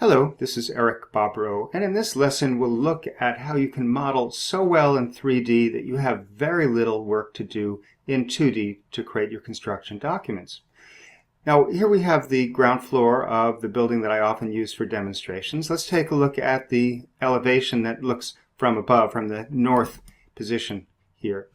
Hello, this is Eric Bobrow, and in this lesson we'll look at how you can model so well in 3D that you have very little work to do in 2D to create your construction documents. Now here we have the ground floor of the building that I often use for demonstrations. Let's take a look at the elevation that looks from above, from the north position here.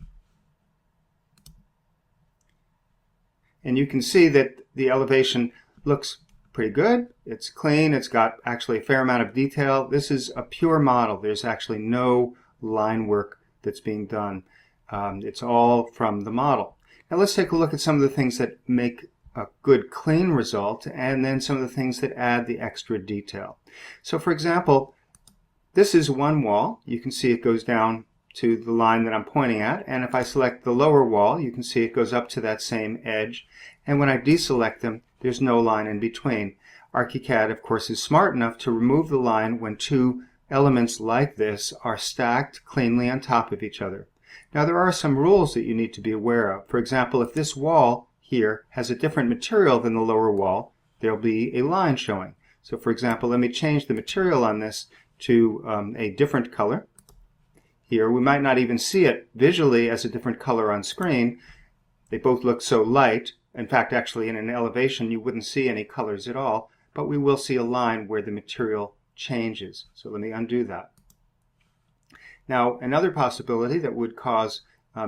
And you can see that the elevation looks pretty good. It's clean. It's got actually a fair amount of detail. This is a pure model. There's actually no line work that's being done. It's all from the model. Now let's take a look at some of the things that make a good clean result and then some of the things that add the extra detail. So for example, this is one wall. You can see it goes down to the line that I'm pointing at, and if I select the lower wall you can see it goes up to that same edge, and when I deselect them there's no line in between. ArchiCAD of course is smart enough to remove the line when two elements like this are stacked cleanly on top of each other. Now there are some rules that you need to be aware of. For example, if this wall here has a different material than the lower wall, there'll be a line showing. So for example, let me change the material on this to a different color. Here we might not even see it visually as a different color on screen. They both look so light. In fact, actually in an elevation you wouldn't see any colors at all, but we will see a line where the material changes. So let me undo that. Now another possibility that would cause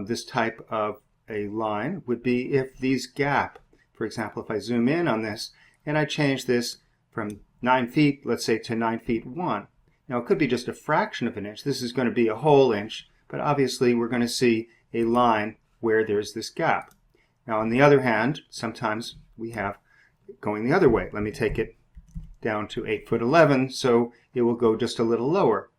this type of a line would be if these gap. For example, if I zoom in on this and I change this from 9 feet, let's say, to 9 feet 1. Now it could be just a fraction of an inch. This is going to be a whole inch, but obviously we're going to see a line where there's this gap. Now on the other hand, sometimes we have going the other way. Let me take it down to 8 foot 11, so it will go just a little lower.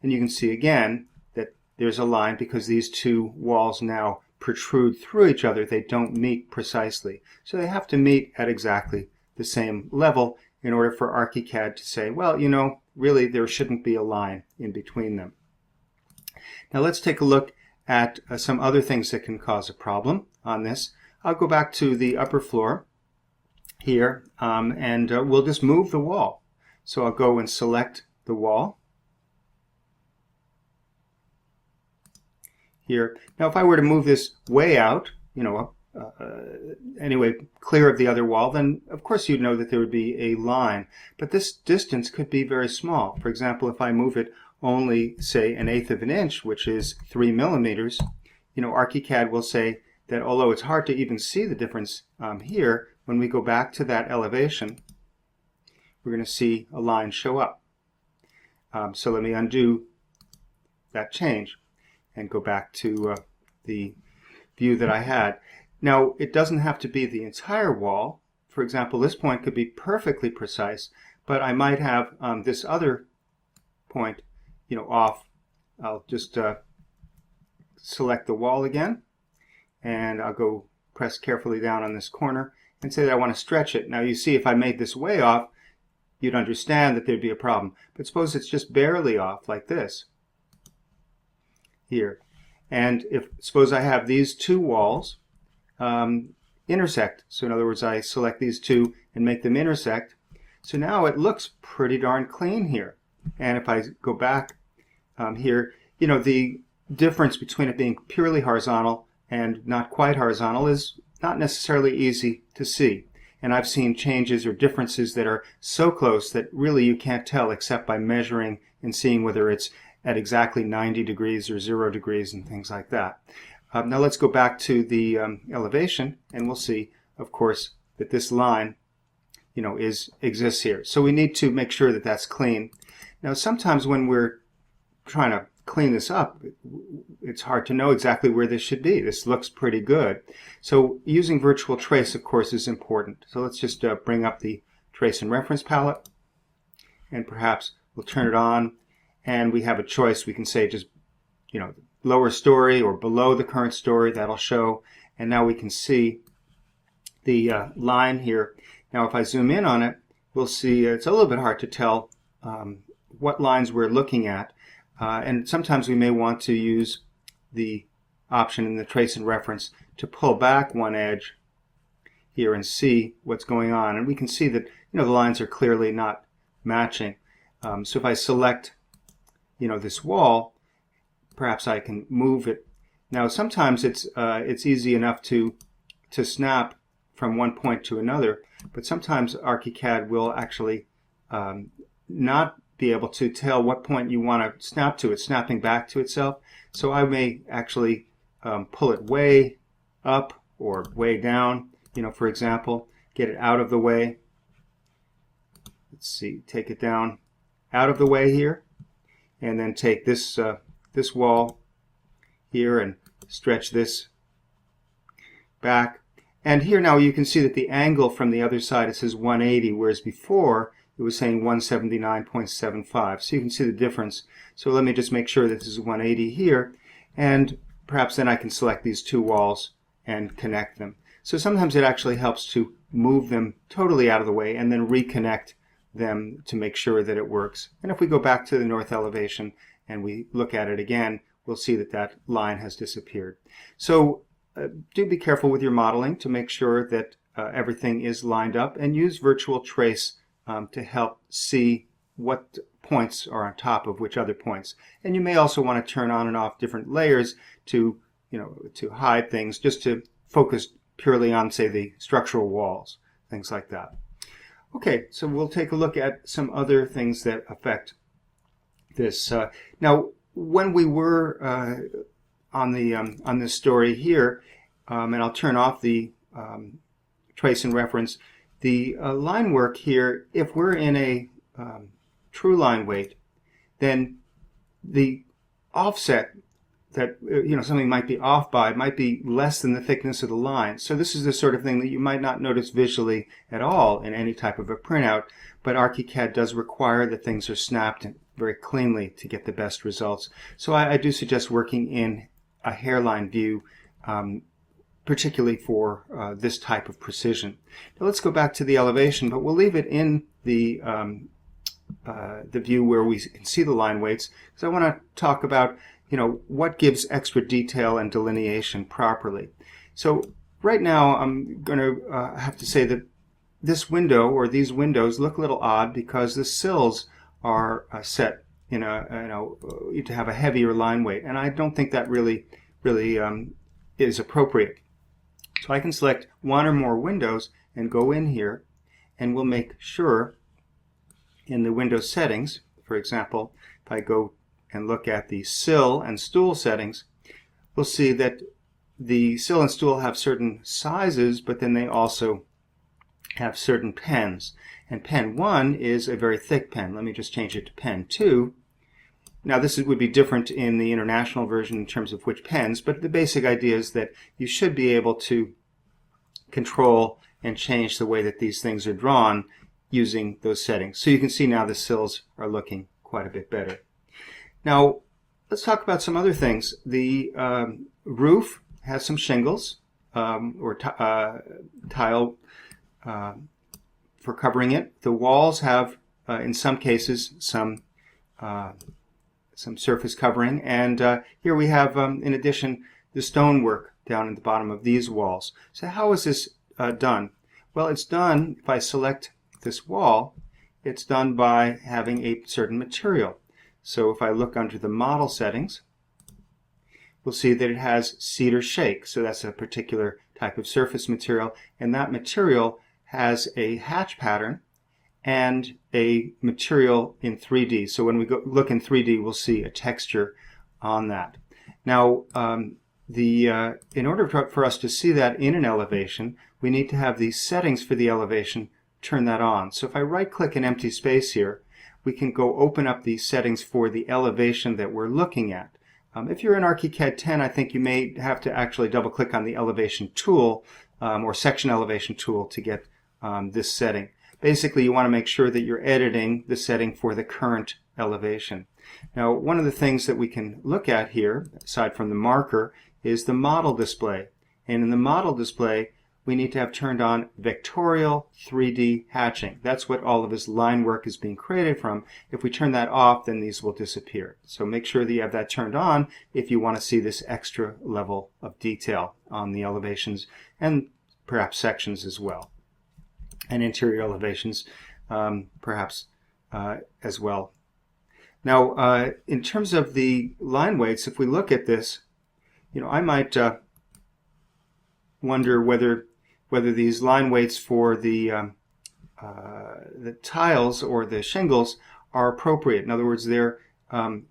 And you can see again that there's a line because these two walls now protrude through each other. They don't meet precisely. So they have to meet at exactly the same level in order for ArchiCAD to say, well, you know, really there shouldn't be a line in between them. Now let's take a look at some other things that can cause a problem on this. I'll go back to the upper floor here and we'll just move the wall. So I'll go and select the wall here. Now if I were to move this way out, you know, anyway, clear of the other wall, then of course you'd know that there would be a line. But this distance could be very small. For example, if I move it only, say, 1/8 of an inch, which is 3 millimeters, you know, ArchiCAD will say that although it's hard to even see the difference here, when we go back to that elevation, we're going to see a line show up. So let me undo that change and go back to the view that I had. Now, it doesn't have to be the entire wall. For example, this point could be perfectly precise, but I might have this other point, you know, off. I'll just select the wall again, and I'll go press carefully down on this corner and say that I want to stretch it. Now you see, if I made this way off, you'd understand that there'd be a problem. But suppose it's just barely off, like this here. And suppose I have these two walls intersect. So in other words, I select these two and make them intersect. So now it looks pretty darn clean here. And if I go back here, you know, the difference between it being purely horizontal and not quite horizontal is not necessarily easy to see. And I've seen changes or differences that are so close that really you can't tell except by measuring and seeing whether it's at exactly 90 degrees or 0 degrees and things like that. Now let's go back to the elevation, and we'll see, of course, that this line, you know, exists here. So we need to make sure that that's clean. Now sometimes when we're trying to clean this up, it's hard to know exactly where this should be. This looks pretty good. So using virtual trace, of course, is important. So let's just bring up the trace and reference palette, and perhaps we'll turn it on, and we have a choice. We can say just, you know, lower story or below the current story. That'll show, and now we can see the line here. Now if I zoom in on it, we'll see it's a little bit hard to tell what lines we're looking at, and sometimes we may want to use the option in the trace and reference to pull back one edge here and see what's going on. And we can see that, you know, the lines are clearly not matching. So if I select, this wall, perhaps I can move it. Now sometimes it's easy enough to snap from one point to another, but sometimes ArchiCAD will actually not be able to tell what point you want to snap to. It's snapping back to itself. So I may actually pull it way up or way down, for example, get it out of the way. Let's see, take it down out of the way here, and then take this this wall here and stretch this back. And here now you can see that the angle from the other side, it says 180, whereas before it was saying 179.75. So you can see the difference. So let me just make sure this is 180 here, and perhaps then I can select these two walls and connect them. So sometimes it actually helps to move them totally out of the way and then reconnect them to make sure that it works. And if we go back to the north elevation and we look at it again, we'll see that that line has disappeared. So do be careful with your modeling to make sure that everything is lined up, and use virtual trace to help see what points are on top of which other points. And you may also want to turn on and off different layers to hide things, just to focus purely on, say, the structural walls, things like that. Okay, so we'll take a look at some other things that affect this. Now, when we were on this story here, and I'll turn off the trace and reference, the line work here, if we're in a true line weight, then the offset that something might be off by might be less than the thickness of the line. So this is the sort of thing that you might not notice visually at all in any type of a printout, but ArchiCAD does require that things are snapped very cleanly to get the best results. So I do suggest working in a hairline view, particularly for this type of precision. Now let's go back to the elevation, but we'll leave it in the view where we can see the line weights, because I want to talk about what gives extra detail and delineation properly. So right now I'm going to have to say that this window, or these windows, look a little odd because the sills are set to have a heavier line weight, and I don't think that really is appropriate. So I can select one or more windows and go in here, and we'll make sure in the window settings, for example, if I go and look at the sill and stool settings, we'll see that the sill and stool have certain sizes, but then they also have certain pens. And pen 1 is a very thick pen. Let me just change it to pen 2. Now this would be different in the international version in terms of which pens, but the basic idea is that you should be able to control and change the way that these things are drawn using those settings. So you can see now the sills are looking quite a bit better. Now let's talk about some other things. The roof has some shingles or tile for covering it. The walls have, in some cases, some surface covering, and here we have, in addition, the stonework down at the bottom of these walls. So how is this done? Well, it's done, if I select this wall, it's done by having a certain material. So if I look under the model settings, we'll see that it has cedar shake. So that's a particular type of surface material, and that material has a hatch pattern and a material in 3D. So when we look in 3D, we'll see a texture on that. Now, in order for us to see that in an elevation, we need to have the settings for the elevation turn that on. So if I right-click an empty space here, we can go open up the settings for the elevation that we're looking at. If you're in ArchiCAD 10, I think you may have to actually double-click on the elevation tool or section elevation tool to get this setting. Basically, you want to make sure that you're editing the setting for the current elevation. Now, one of the things that we can look at here, aside from the marker, is the model display. And in the model display, we need to have turned on vectorial 3D hatching. That's what all of this line work is being created from. If we turn that off, then these will disappear. So make sure that you have that turned on if you want to see this extra level of detail on the elevations and perhaps sections as well. And interior elevations, perhaps as well. Now, in terms of the line weights, if we look at this, I might wonder whether these line weights for the tiles or the shingles are appropriate. In other words, they're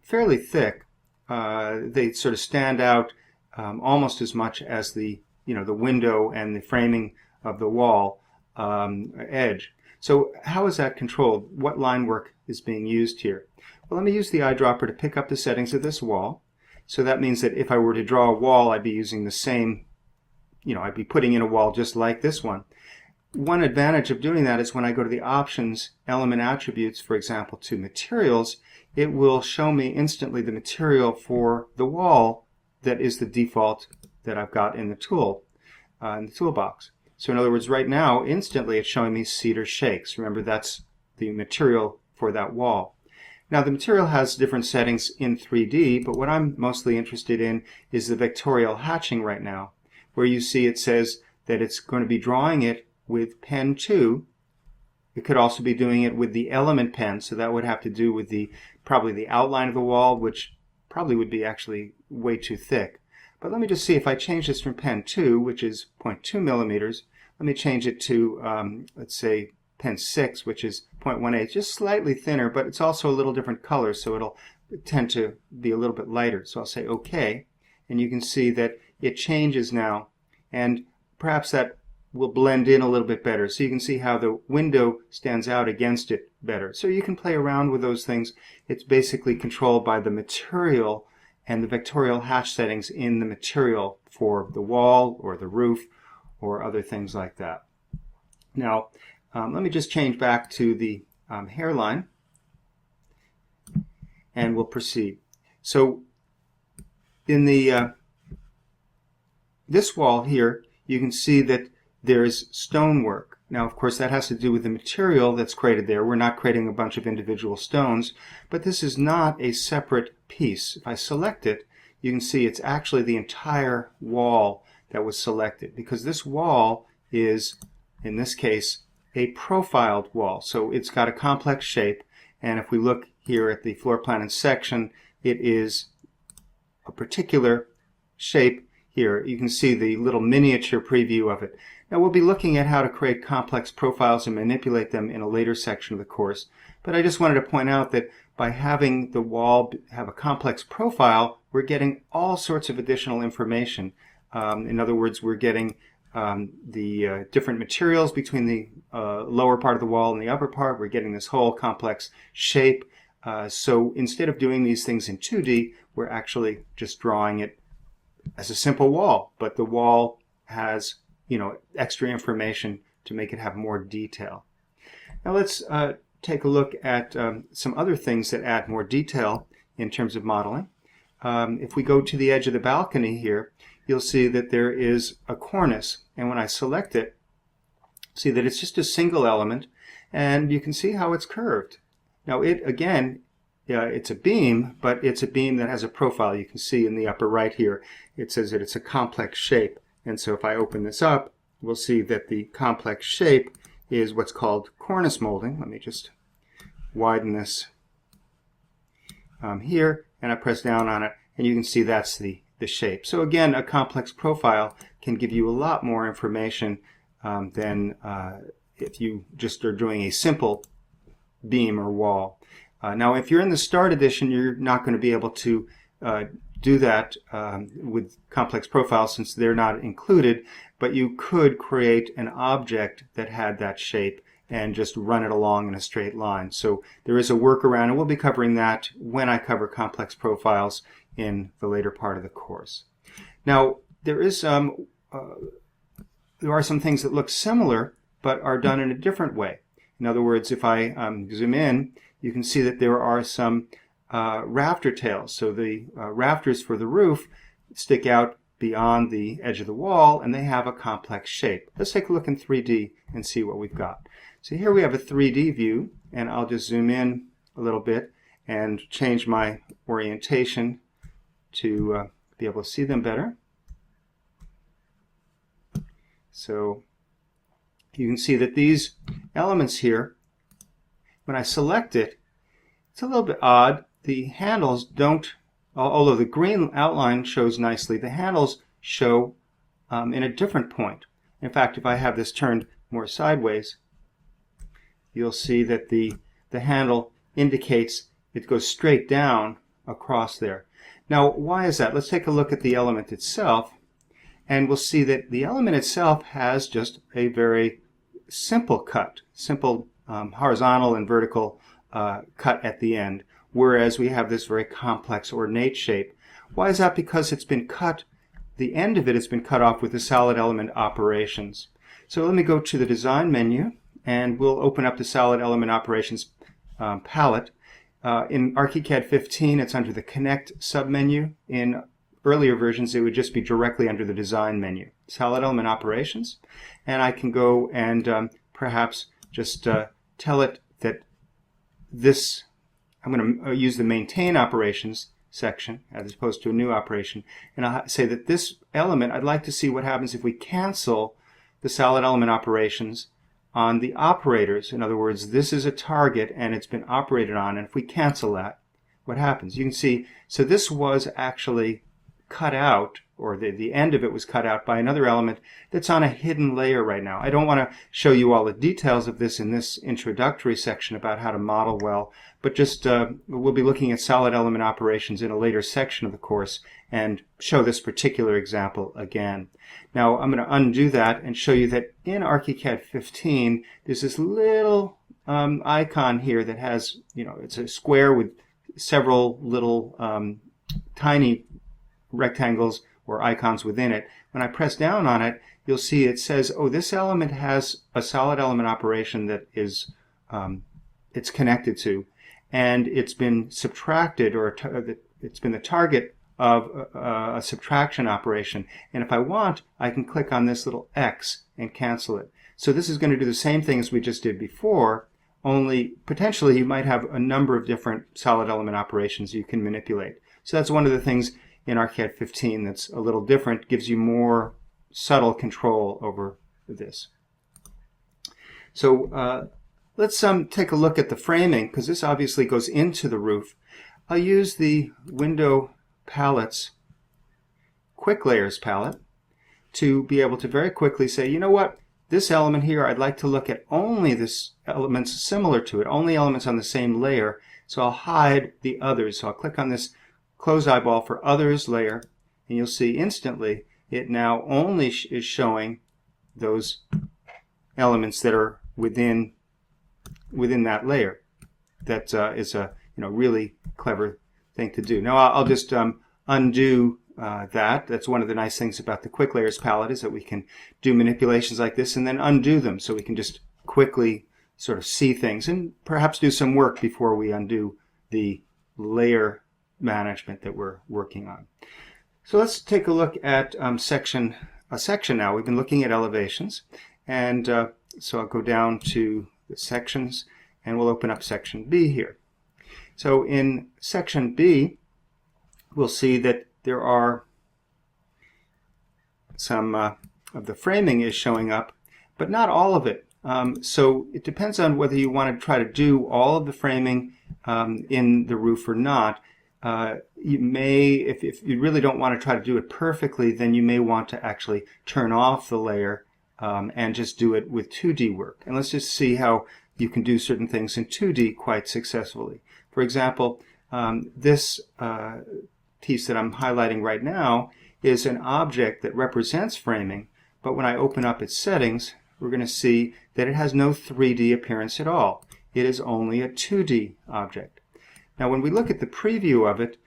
fairly thick. They sort of stand out almost as much as the window and the framing of the wall edge. So how is that controlled? What line work is being used here? Well, let me use the eyedropper to pick up the settings of this wall. So that means that if I were to draw a wall, I'd be using the same, I'd be putting in a wall just like this one. One advantage of doing that is when I go to the options, element attributes, for example, to materials, it will show me instantly the material for the wall that is the default that I've got in the toolbox. So in other words, right now, instantly it's showing me cedar shakes. Remember, that's the material for that wall. Now, the material has different settings in 3D, but what I'm mostly interested in is the vectorial hatching right now, where you see it says that it's going to be drawing it with pen 2. It could also be doing it with the element pen, so that would have to do with probably the outline of the wall, which probably would be actually way too thick. But let me just see if I change this from pen 2, which is 0.2 millimeters. Let me change it to, let's say, pen 6, which is 0.18, just slightly thinner, but it's also a little different color, so it'll tend to be a little bit lighter. So I'll say OK, and you can see that it changes now, and perhaps that will blend in a little bit better. So you can see how the window stands out against it better. So you can play around with those things. It's basically controlled by the material and the vectorial hatch settings in the material for the wall or the roof or other things like that. Now, let me just change back to the hairline and we'll proceed. So in the this wall here, you can see that there's stonework. Now, of course, that has to do with the material that's created there. We're not creating a bunch of individual stones, but this is not a separate piece. If I select it, you can see it's actually the entire wall that was selected, because this wall is, in this case, a profiled wall. So it's got a complex shape, and if we look here at the floor plan and section, it is a particular shape here. You can see the little miniature preview of it. Now, we'll be looking at how to create complex profiles and manipulate them in a later section of the course, but I just wanted to point out that by having the wall have a complex profile, we're getting all sorts of additional information. In other words, we're getting the different materials between the lower part of the wall and the upper part. We're getting this whole complex shape. So instead of doing these things in 2D, we're actually just drawing it as a simple wall, but the wall has extra information to make it have more detail. Now let's take a look at some other things that add more detail in terms of modeling. If we go to the edge of the balcony here, you'll see that there is a cornice, and when I select it, see that it's just a single element, and you can see how it's curved. Now it, again, it's a beam, but it's a beam that has a profile. You can see in the upper right here, it says that it's a complex shape. And so if I open this up, we'll see that the complex shape is what's called cornice molding. Let me just widen this here, and I press down on it, and you can see that's the shape. So again, a complex profile can give you a lot more information than if you just are doing a simple beam or wall. Now, if you're in the Start Edition, you're not going to be able to do that with complex profiles since they're not included, but you could create an object that had that shape and just run it along in a straight line. So there is a workaround, and we'll be covering that when I cover complex profiles in the later part of the course. Now, there are some things that look similar but are done in a different way. In other words, if I zoom in, you can see that there are some rafter tails. So the rafters for the roof stick out beyond the edge of the wall, and they have a complex shape. Let's take a look in 3D and see what we've got. So here we have a 3D view, and I'll just zoom in a little bit and change my orientation to be able to see them better. So you can see that these elements here, when I select it, it's a little bit odd. The handles don't, although the green outline shows nicely, the handles show in a different point. In fact, if I have this turned more sideways, you'll see that the handle indicates it goes straight down across there. Now, why is that? Let's take a look at the element itself, and we'll see that the element itself has just a very simple cut, simple horizontal and vertical cut at the end, whereas we have this very complex ornate shape. Why is that? Because it's been cut, the end of it has been cut off with the solid element operations. So let me go to the design menu, and we'll open up the solid element operations palette. In ArchiCAD 15, it's under the Connect submenu. In earlier versions, it would just be directly under the design menu, solid element operations. And I can go and perhaps just tell it that this, I'm going to use the maintain operations section as opposed to a new operation, and I'll say that this element, I'd like to see what happens if we cancel the solid element operations on the operators. In other words, this is a target and it's been operated on, and if we cancel that, what happens? You can see, so this was actually cut out, or the end of it was cut out by another element that's on a hidden layer right now. I don't want to show you all the details of this in this introductory section about how to model well, but just we'll be looking at solid element operations in a later section of the course and show this particular example again. Now I'm going to undo that and show you that in ArchiCAD 15 there's this little icon here that has, it's a square with several little tiny rectangles or icons within it. When I press down on it, you'll see it says, oh, this element has a solid element operation that is it's connected to, and it's been subtracted, or it's been the target of a subtraction operation. And if I want, I can click on this little X and cancel it. So this is going to do the same thing as we just did before, only potentially you might have a number of different solid element operations you can manipulate. So that's one of the things in ArchiCAD 15 that's a little different, gives you more subtle control over this. So let's take a look at the framing, because this obviously goes into the roof. I'll use the Window Palettes Quick Layers palette to be able to very quickly say, you know what, this element here, I'd like to look at only this elements similar to it, only elements on the same layer, so I'll hide the others. So I'll click on this close eyeball for others layer, and you'll see instantly it now only is showing those elements that are within that layer. That is a really clever thing to do. Now I'll just undo that. That's one of the nice things about the Quick Layers palette, is that we can do manipulations like this and then undo them, so we can just quickly sort of see things and perhaps do some work before we undo the layer management that we're working on. So let's take a look at a section now. We've been looking at elevations, and so I'll go down to the sections and we'll open up section B here. So in section B, we'll see that there are some of the framing is showing up, but not all of it. So it depends on whether you want to try to do all of the framing in the roof or not. You may, if you really don't want to try to do it perfectly, then you may want to actually turn off the layer and just do it with 2D work. And let's just see how you can do certain things in 2D quite successfully. For example, this piece that I'm highlighting right now is an object that represents framing, but when I open up its settings, we're going to see that it has no 3D appearance at all. It is only a 2D object. Now when we look at the preview of it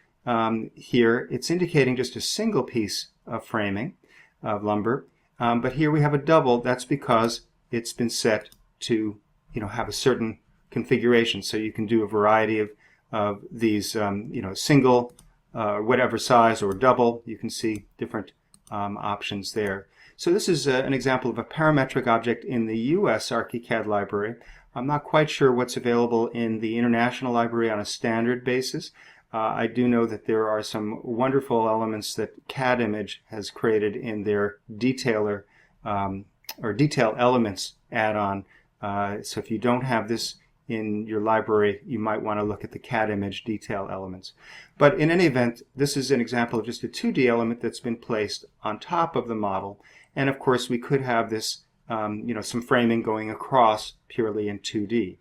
here, it's indicating just a single piece of framing of lumber, but here we have a double. That's because it's been set to have a certain configuration, so you can do a variety of these single, whatever size, or double. You can see different options there. So this is an example of a parametric object in the US ArchiCAD library. I'm not quite sure what's available in the International Library on a standard basis. I do know that there are some wonderful elements that CADimage has created in their detailer or detail elements add-on. So if you don't have this in your library, you might want to look at the CAD image detail elements. But in any event, this is an example of just a 2D element that's been placed on top of the model. And of course, we could have this, some framing going across purely in 2D.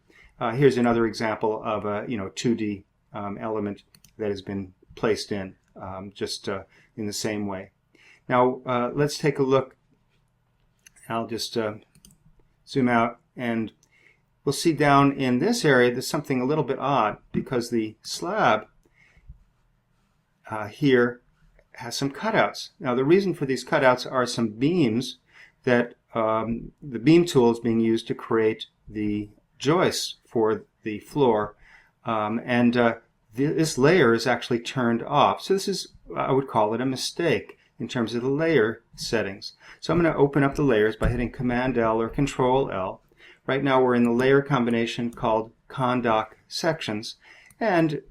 Here's another example of a 2D element that has been placed in just in the same way. Now let's take a look. I'll just zoom out, and we'll see down in this area there's something a little bit odd, because the slab here has some cutouts. Now the reason for these cutouts are some beams that the beam tool is being used to create the joists for the floor, this layer is actually turned off. So this is, I would call it a mistake in terms of the layer settings. So I'm going to open up the layers by hitting Command L or Control L. Right now we're in the layer combination called Condoc Sections, and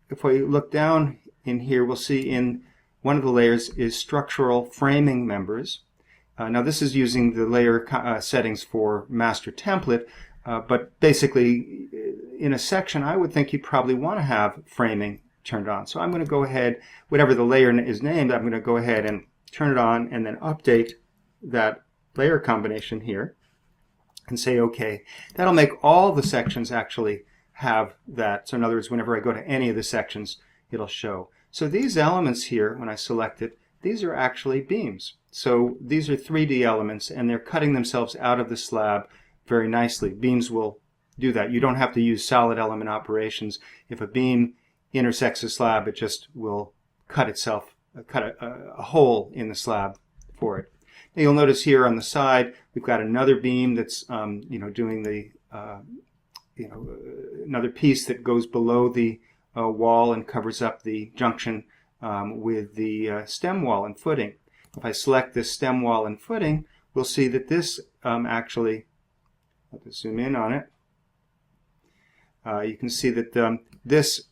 if we look down in here, we'll see in one of the layers is Structural Framing Members. Now this is using the layer settings for Master Template, but basically in a section I would think you'd probably want to have framing turned on. So I'm going to go ahead, whatever the layer is named, I'm going to go ahead and turn it on and then update that layer combination here and say OK. That'll make all the sections actually have that. So in other words, whenever I go to any of the sections, it'll show. So these elements here, when I select it, these are actually beams. So these are 3D elements, and they're cutting themselves out of the slab very nicely. Beams will do that. You don't have to use solid element operations. If a beam intersects a slab, it just will cut itself, cut a hole in the slab for it. Now you'll notice here on the side we've got another beam that's doing the another piece that goes below the wall and covers up the junction with the stem wall and footing. If I select this stem wall and footing, we'll see that this actually, I'll just zoom in on it. You can see that this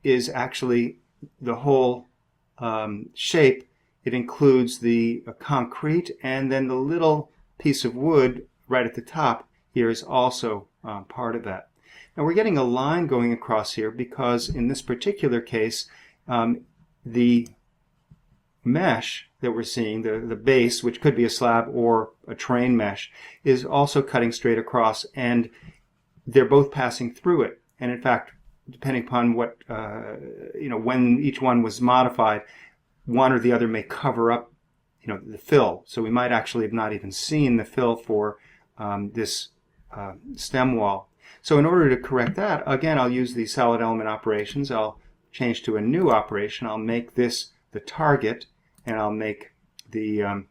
is actually the whole shape. It includes the concrete, and then the little piece of wood right at the top here is also part of that. Now we're getting a line going across here because in this particular case the mesh that we're seeing, the base, which could be a slab or a terrain mesh, is also cutting straight across, and they're both passing through it. And in fact, depending upon what when each one was modified, one or the other may cover up the fill. So we might actually have not even seen the fill for this stem wall. So in order to correct that, again, I'll use the solid element operations. I'll change to a new operation. I'll make this the target, and I'll make the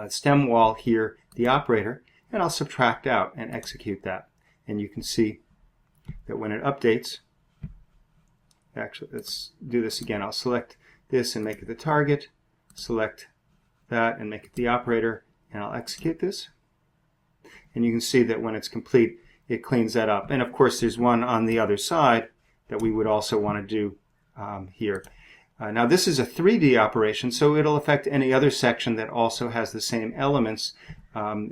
stem wall here the operator, and I'll subtract out and execute that. And you can see that when it updates, actually, let's do this again. I'll select this and make it the target, select that and make it the operator, and I'll execute this. And you can see that when it's complete, it cleans that up. And of course, there's one on the other side that we would also want to do here. Now this is a 3D operation, so it'll affect any other section that also has the same elements.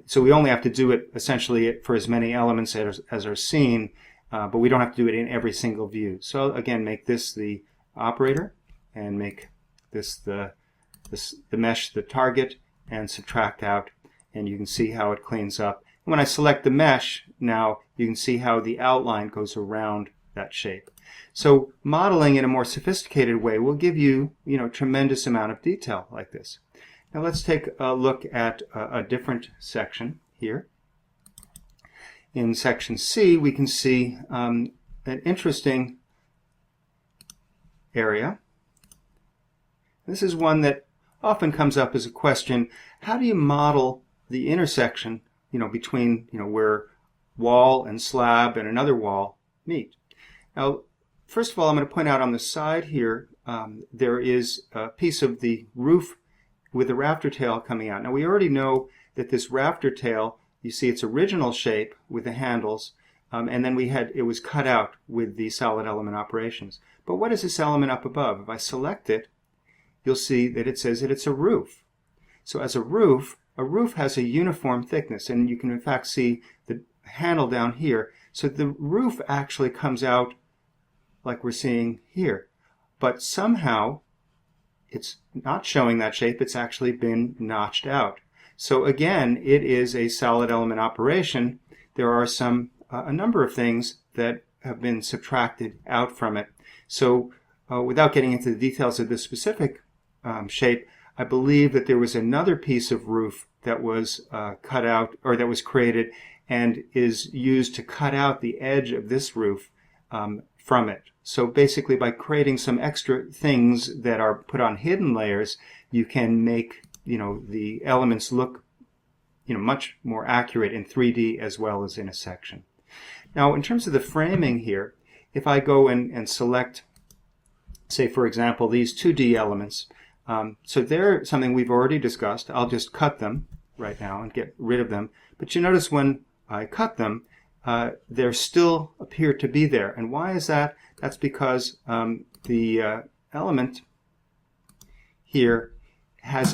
So we only have to do it essentially for as many elements as are seen, but we don't have to do it in every single view. So again, make this the operator, and make this the mesh the target, and subtract out, and you can see how it cleans up. When I select the mesh, now you can see how the outline goes around that shape. So modeling in a more sophisticated way will give you, tremendous amount of detail like this. Now let's take a look at a different section here. In section C, we can see an interesting area. This is one that often comes up as a question. How do you model the intersection, between, where wall and slab and another wall meet? Now, first of all, I'm going to point out on the side here, there is a piece of the roof with the rafter tail coming out. Now, we already know that this rafter tail, you see its original shape with the handles, and then it was cut out with the solid element operations. But what is this element up above? If I select it, you'll see that it says that it's a roof. So as a roof has a uniform thickness, and you can in fact see the handle down here So the roof actually comes out like we're seeing here. But somehow it's not showing that shape, it's actually been notched out. So again, it is a solid element operation. There are a number of things that have been subtracted out from it. So without getting into the details of this specific shape, I believe that there was another piece of roof that was cut out, or that was created and is used to cut out the edge of this roof from it. So basically, by creating some extra things that are put on hidden layers, you can make the elements look much more accurate in 3D as well as in a section. Now, in terms of the framing here, if I go and select, say for example, these 2D elements, so they're something we've already discussed. I'll just cut them right now and get rid of them. But you notice when I cut them, they still appear to be there. And why is that? That's because the element here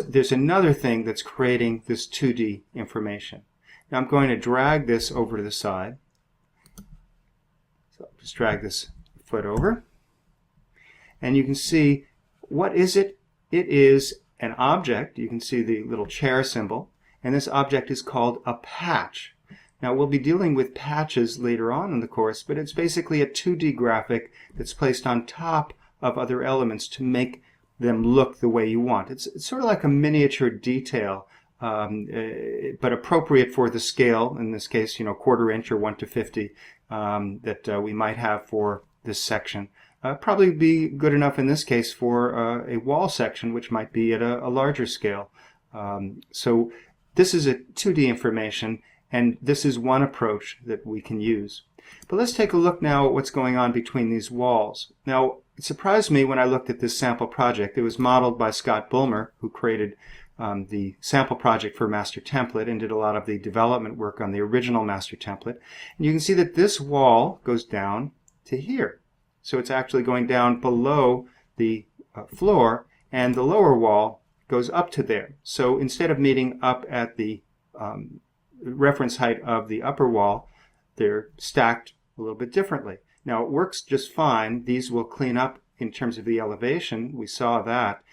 there's another thing that's creating this 2D information. Now I'm going to drag this over to the side. So I'll just drag this foot over. And you can see, what is it? It is an object. You can see the little chair symbol. And this object is called a patch. Now we'll be dealing with patches later on in the course, but it's basically a 2D graphic that's placed on top of other elements to make them look the way you want. It's sort of like a miniature detail, but appropriate for the scale, in this case, 1/4 inch or 1:50 that we might have for this section. Probably be good enough in this case for a wall section, which might be at a larger scale. So this is a 2D information, and this is one approach that we can use. But let's take a look now at what's going on between these walls. Now, it surprised me when I looked at this sample project. It was modeled by Scott Bulmer, who created the sample project for Master Template and did a lot of the development work on the original Master Template. And you can see that this wall goes down to here. So it's actually going down below the floor, and the lower wall goes up to there. So instead of meeting up at the reference height of the upper wall, they're stacked a little bit differently. Now it works just fine. These will clean up in terms of the elevation. We saw that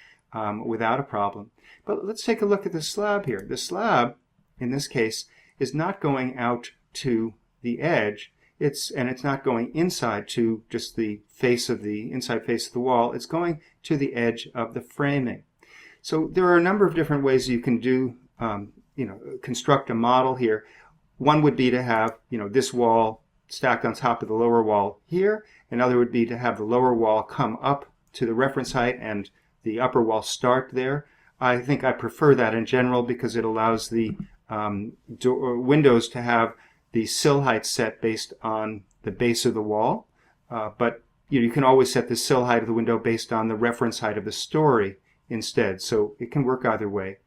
without a problem. But let's take a look at the slab here. The slab, in this case, is not going out to the edge. It's not going inside to just the face of the inside face of the wall. It's going to the edge of the framing. So there are a number of different ways you can do, construct a model here. One would be to have, this wall stacked on top of the lower wall here. Another would be to have the lower wall come up to the reference height and the upper wall start there. I think I prefer that in general because it allows the windows to have the sill height set based on the base of the wall. But you can always set the sill height of the window based on the reference height of the story instead. So it can work either way.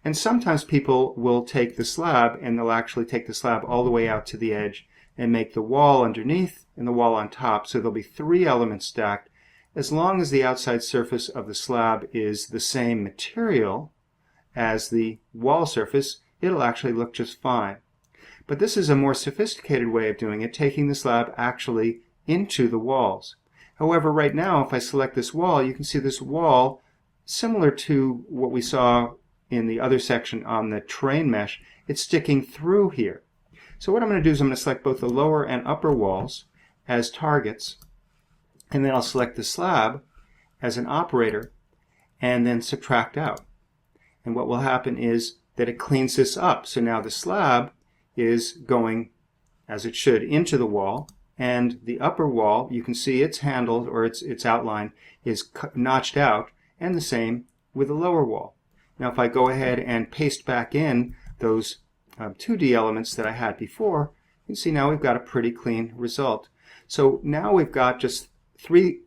And sometimes people will take the slab and they'll actually take the slab all the way out to the edge and make the wall underneath and the wall on top. So there'll be 3 elements stacked. As long as the outside surface of the slab is the same material as the wall surface, it'll actually look just fine. But this is a more sophisticated way of doing it, taking the slab actually into the walls. However, right now, if I select this wall, you can see this wall, similar to what we saw in the other section on the terrain mesh, it's sticking through here. So what I'm going to do is I'm going to select both the lower and upper walls as targets, and then I'll select the slab as an operator and then subtract out. And what will happen is that it cleans this up. So now the slab is going, as it should, into the wall, and the upper wall, you can see it's handled, or its outline is notched out, and the same with the lower wall. Now if I go ahead and paste back in those 2D elements that I had before, you can see now we've got a pretty clean result. So now we've got just three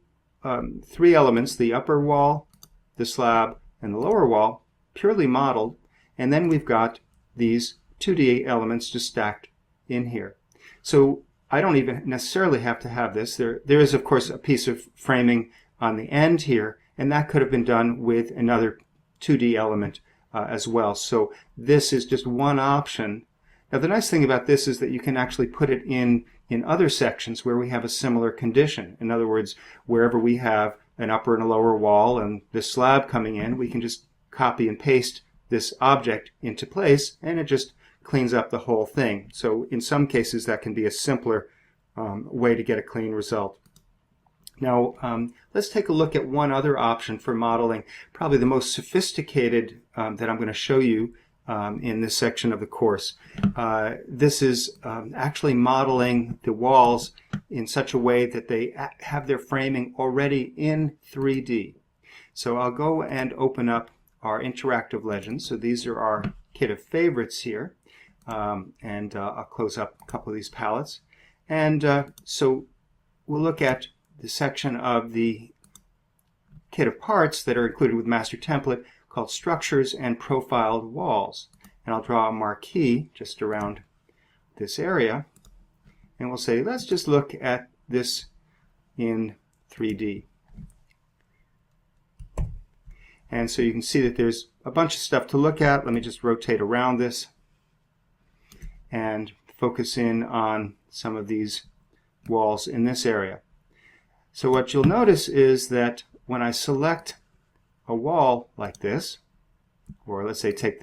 elements, the upper wall, the slab, and the lower wall, purely modeled, and then we've got these 2D elements just stacked in here. So I don't even necessarily have to have this. There is, of course, a piece of framing on the end here, and that could have been done with another 2D element as well. So this is just one option. Now the nice thing about this is that you can actually put it in in other sections where we have a similar condition. In other words, wherever we have an upper and a lower wall and this slab coming in, we can just copy and paste this object into place, and it just cleans up the whole thing. So in some cases that can be a simpler way to get a clean result. Now let's take a look at one other option for modeling, probably the most sophisticated that I'm going to show you in this section of the course. This is actually modeling the walls in such a way that they have their framing already in 3D. So I'll go and open up our interactive legends. So these are our kit of favorites here, and I'll close up a couple of these palettes. And so we'll look at the section of the kit of parts that are included with master template called Structures and Profiled Walls. And I'll draw a marquee just around this area, and we'll say, let's just look at this in 3D. And so you can see that there's a bunch of stuff to look at. Let me just rotate around this and focus in on some of these walls in this area. So what you'll notice is that when I select a wall like this, or let's say take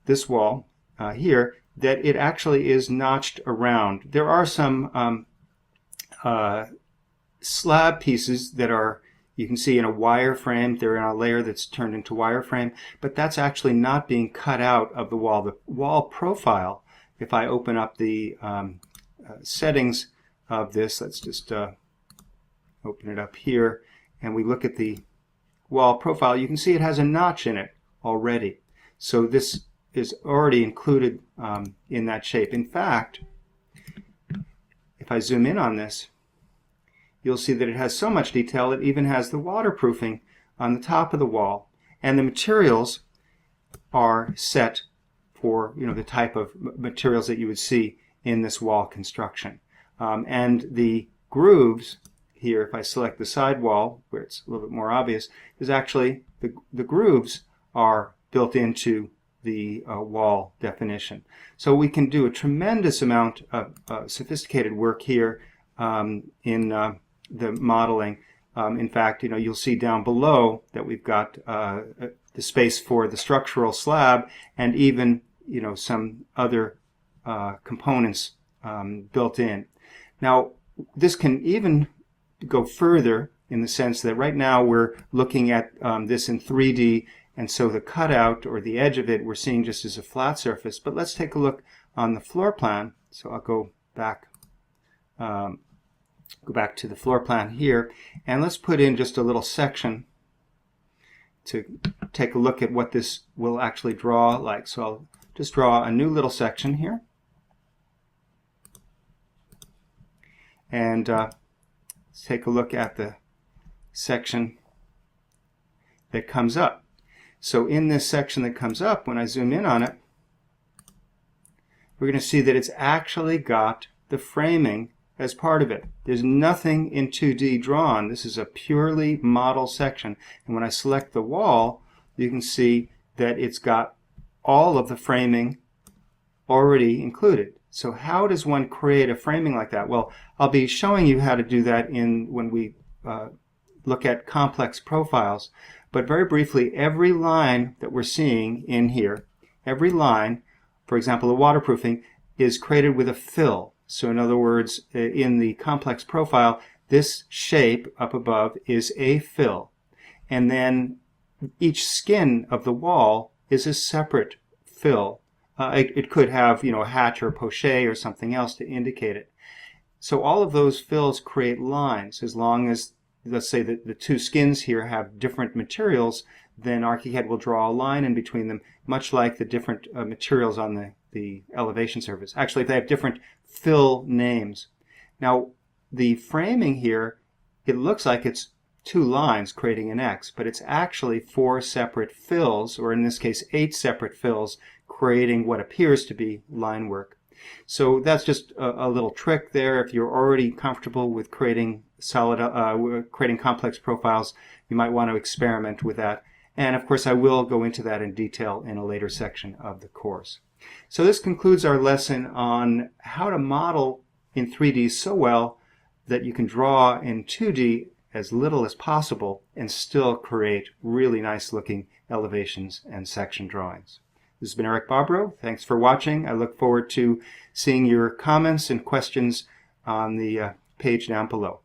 this wall here, that it actually is notched around. There are some slab pieces that are, you can see, in a wireframe. They're in a layer that's turned into wireframe, but that's actually not being cut out of the wall. The wall profile, if I open up the settings of this, let's just open it up here, and we look at the wall profile, you can see it has a notch in it already. So this is already included in that shape. In fact, if I zoom in on this, you'll see that it has so much detail it even has the waterproofing on the top of the wall, and the materials are set for, you know, the type of materials that you would see in this wall construction. And the grooves here, if I select the side wall where it's a little bit more obvious, is actually the grooves are built into the wall definition. So we can do a tremendous amount of sophisticated work here in the modeling. In fact, you know, you'll see down below that we've got the space for the structural slab, and even, you know, some other components built in. Now, this can even go further in the sense that right now we're looking at this in 3D, and so the cutout or the edge of it we're seeing just as a flat surface. But let's take a look on the floor plan. So I'll go back to the floor plan here, and let's put in just a little section to take a look at what this will actually draw like. So I'll just draw a new little section here, and let's take a look at the section that comes up. So in this section that comes up, when I zoom in on it, we're going to see that it's actually got the framing as part of it. There's nothing in 2D drawn. This is a purely model section. And when I select the wall, you can see that it's got all of the framing already included. So how does one create a framing like that? Well, I'll be showing you how to do that when we look at complex profiles. But very briefly, every line that we're seeing in here, every line, for example, the waterproofing, is created with a fill. So in other words, in the complex profile, this shape up above is a fill. And then each skin of the wall is a separate fill. It could have, you know, a hatch or a poche or something else to indicate it. So all of those fills create lines. As long as, let's say, that the two skins here have different materials, then ArchiCAD will draw a line in between them, much like the different materials on the elevation surface. Actually, they have different fill names. Now, the framing here, it looks like it's two lines creating an X, but it's actually 4 separate fills, or in this case 8 separate fills, creating what appears to be line work. So that's just a little trick there. If you're already comfortable with creating creating complex profiles, you might want to experiment with that. And of course, I will go into that in detail in a later section of the course. So this concludes our lesson on how to model in 3D so well that you can draw in 2D as little as possible and still create really nice looking elevations and section drawings. This has been Eric Bobrow. Thanks for watching. I look forward to seeing your comments and questions on the page down below.